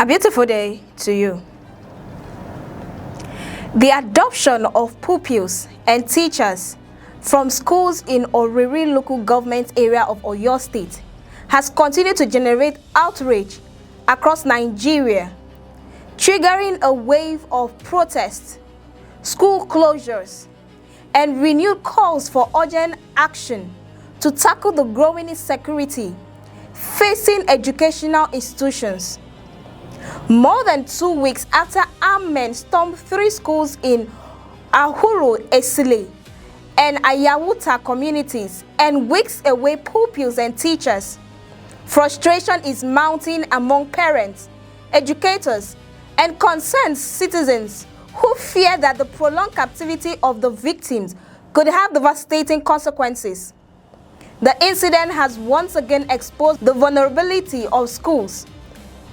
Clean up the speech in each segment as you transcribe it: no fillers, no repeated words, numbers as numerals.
A beautiful day to you. The adoption of pupils and teachers from schools in Oriri local government area of Oyo State has continued to generate outrage across Nigeria, triggering a wave of protests, school closures, and renewed calls for urgent action to tackle the growing insecurity facing educational institutions. More than 2 weeks after armed men stormed 3 schools in Ahuru, Esile, and Ayawuta communities and weeks away pupils and teachers, frustration is mounting among parents, educators, and concerned citizens who fear that the prolonged captivity of the victims could have devastating consequences. The incident has once again exposed the vulnerability of schools,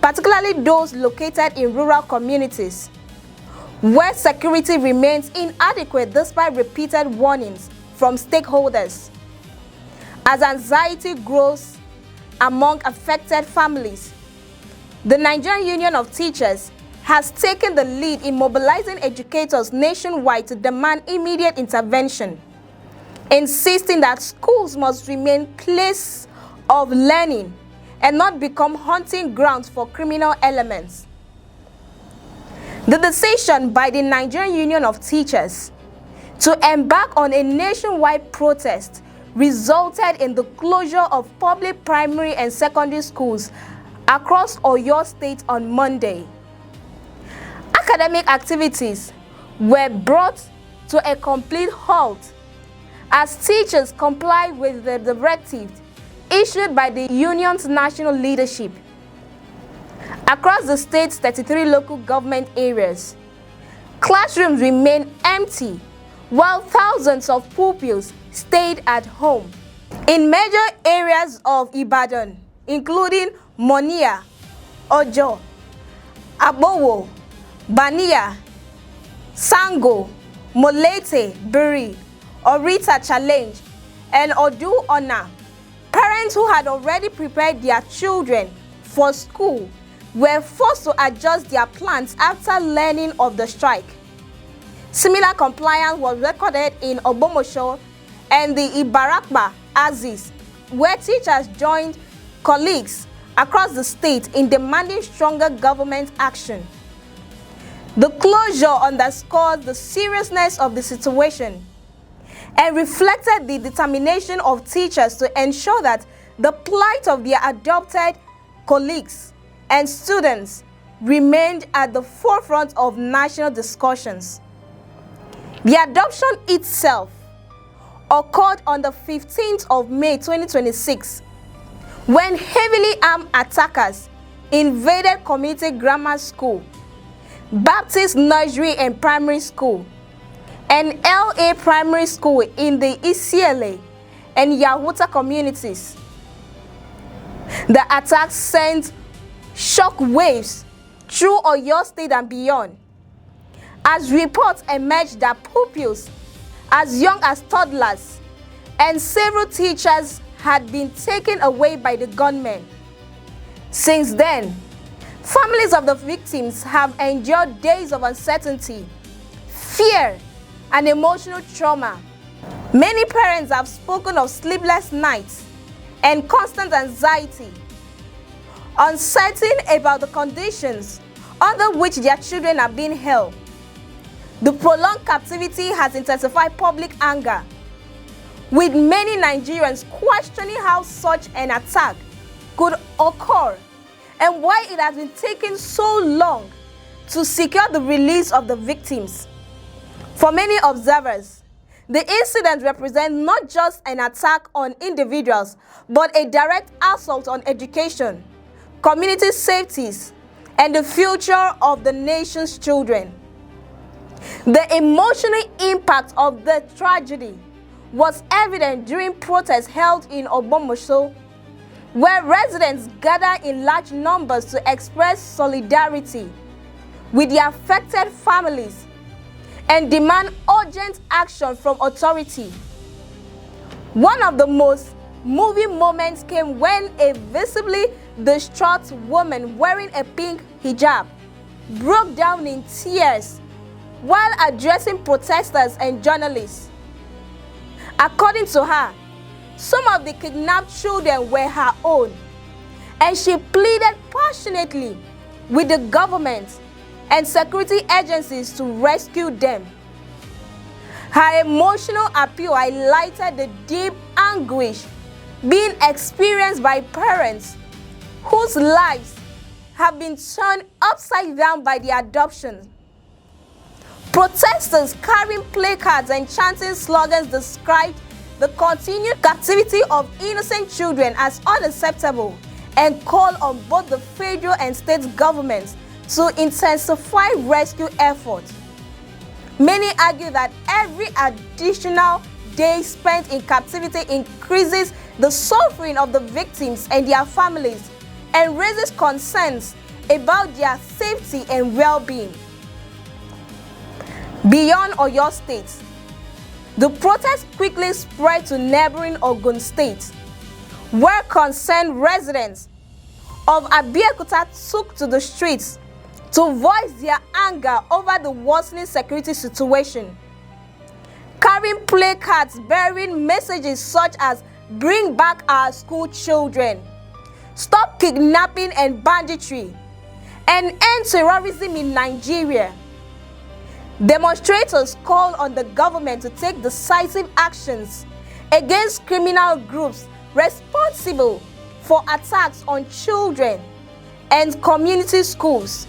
particularly those located in rural communities, where security remains inadequate despite repeated warnings from stakeholders. As anxiety grows among affected families, the Nigerian Union of Teachers has taken the lead in mobilizing educators nationwide to demand immediate intervention, insisting that schools must remain places of learning and not become hunting grounds for criminal elements. The decision by the Nigerian Union of Teachers to embark on a nationwide protest resulted in the closure of public primary and secondary schools across Oyo State on Monday. Academic activities were brought to a complete halt as teachers complied with the directive issued by the union's national leadership. Across the state's 33 local government areas, classrooms remained empty while thousands of pupils stayed at home. In major areas of Ibadan, including Monia, Ojo, Abowo, Bania, Sango, Molete, Buri, Orita Challenge, and Odu Ona, parents who had already prepared their children for school were forced to adjust their plans after learning of the strike. Similar compliance was recorded in Ogbomosho and the Ibarakba Axis, where teachers joined colleagues across the state in demanding stronger government action. The closure underscores the seriousness of the situation and reflected the determination of teachers to ensure that the plight of their adopted colleagues and students remained at the forefront of national discussions. The adoption itself occurred on the 15th of May 2026, when heavily armed attackers invaded Community Grammar School, Baptist Nursery and Primary School, and LA Primary School in the Isiele and Yahuta communities. The attacks sent shock waves through Oyo State and beyond, as reports emerged that pupils as young as toddlers and several teachers had been taken away by the gunmen. Since then, families of the victims have endured days of uncertainty, fear, and emotional trauma. Many parents have spoken of sleepless nights and constant anxiety, uncertain about the conditions under which their children are being held. The prolonged captivity has intensified public anger, with many Nigerians questioning how such an attack could occur and why it has been taking so long to secure the release of the victims. For many observers, the incident represents not just an attack on individuals, but a direct assault on education, community safety, and the future of the nation's children. The emotional impact of the tragedy was evident during protests held in Ogbomosho, where residents gathered in large numbers to express solidarity with the affected families and demand urgent action from authority. One of the most moving moments came when a visibly distraught woman wearing a pink hijab, broke down in tears while addressing protesters and journalists. According to her, some of the kidnapped children were her own, and she pleaded passionately with the government and security agencies to rescue them. Her emotional appeal highlighted the deep anguish being experienced by parents whose lives have been turned upside down by the abductions. Protesters carrying placards and chanting slogans described the continued captivity of innocent children as unacceptable and called on both the federal and state governments to intensify rescue efforts. Many argue that every additional day spent in captivity increases the suffering of the victims and their families and raises concerns about their safety and well-being. Beyond Oyo State, the protest quickly spread to neighboring Ogun State, where concerned residents of Abeokuta took to the streets to voice their anger over the worsening security situation, carrying placards bearing messages such as "Bring back our school children," "Stop kidnapping and banditry," and "End terrorism in Nigeria." Demonstrators called on the government to take decisive actions against criminal groups responsible for attacks on children and community schools.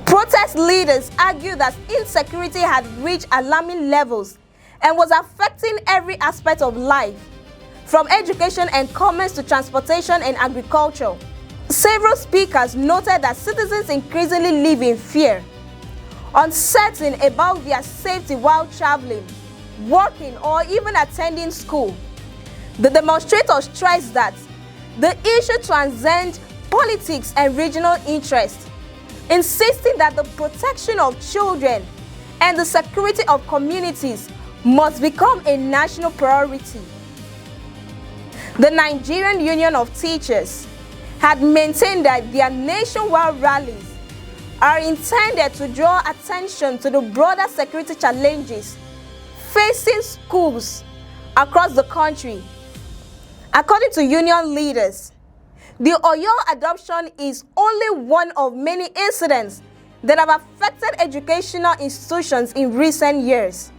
Protest leaders argued that insecurity had reached alarming levels and was affecting every aspect of life, from education and commerce to transportation and agriculture. Several speakers noted that citizens increasingly live in fear, uncertain about their safety while traveling, working, or even attending school. The demonstrators stressed that the issue transcends politics and regional interests, insisting that the protection of children and the security of communities must become a national priority. The Nigerian Union of Teachers had maintained that their nationwide rallies are intended to draw attention to the broader security challenges facing schools across the country. According to union leaders, the Oyo adoption is only one of many incidents that have affected educational institutions in recent years.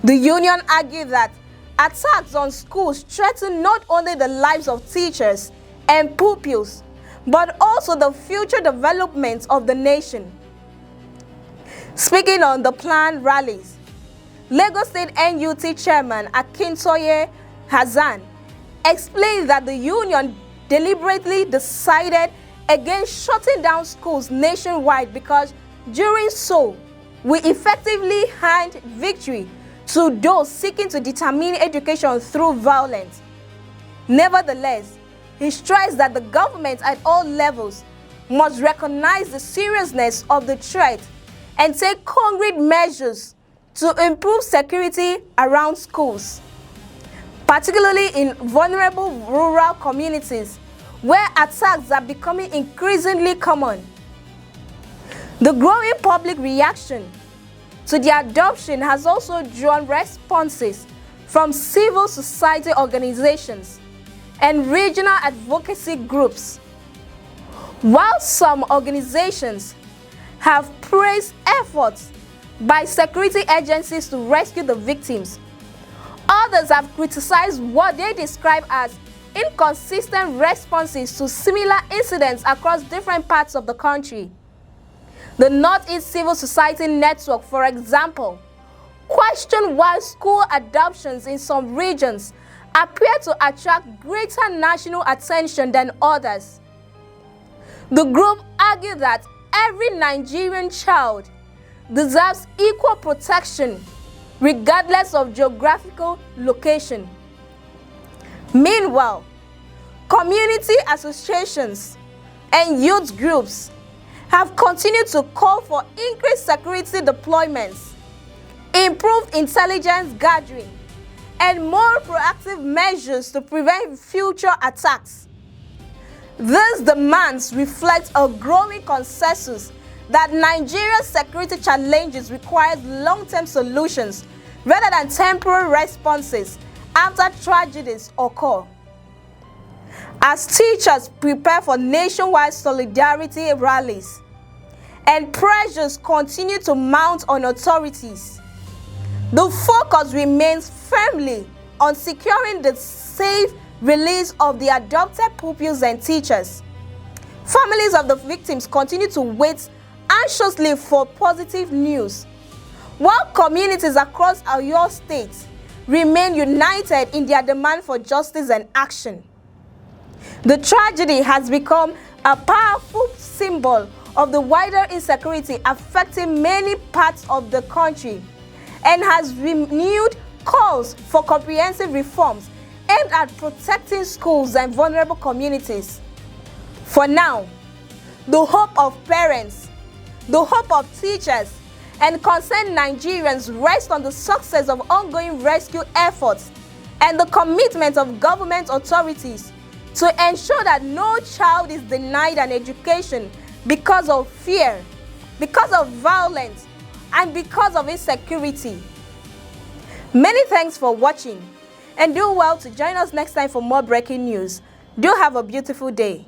The union argued that attacks on schools threaten not only the lives of teachers and pupils, but also the future development of the nation. Speaking on the planned rallies, Lagos State NUT Chairman Akintoye Hassan explained that the union deliberately decided against shutting down schools nationwide because doing so will effectively hand victory to those seeking to determine education through violence. Nevertheless, he stressed that the government at all levels must recognize the seriousness of the threat and take concrete measures to improve security around schools, particularly in vulnerable rural communities where attacks are becoming increasingly common. The growing public reaction to the adoption has also drawn responses from civil society organizations and regional advocacy groups. While some organizations have praised efforts by security agencies to rescue the victims, others have criticized what they describe as inconsistent responses to similar incidents across different parts of the country. The Northeast Civil Society Network, for example, questioned why school adoptions in some regions appear to attract greater national attention than others. The group argued that every Nigerian child deserves equal protection regardless of geographical location. Meanwhile, community associations and youth groups have continued to call for increased security deployments, improved intelligence gathering, and more proactive measures to prevent future attacks. These demands reflect a growing consensus that Nigeria's security challenges require long-term solutions rather than temporary responses after tragedies occur. As teachers prepare for nationwide solidarity rallies and pressures continue to mount on authorities, the focus remains firmly on securing the safe release of the abducted pupils and teachers. Families of the victims continue to wait anxiously for positive news, while communities across Oyo State remain united in their demand for justice and action. The tragedy has become a powerful symbol of the wider insecurity affecting many parts of the country and has renewed calls for comprehensive reforms aimed at protecting schools and vulnerable communities. For now, the hope of parents, the hope of teachers, and concerned Nigerians rest on the success of ongoing rescue efforts and the commitment of government authorities to ensure that no child is denied an education because of fear, because of violence, and because of insecurity. Many thanks for watching, and do well to join us next time for more breaking news. Do have a beautiful day.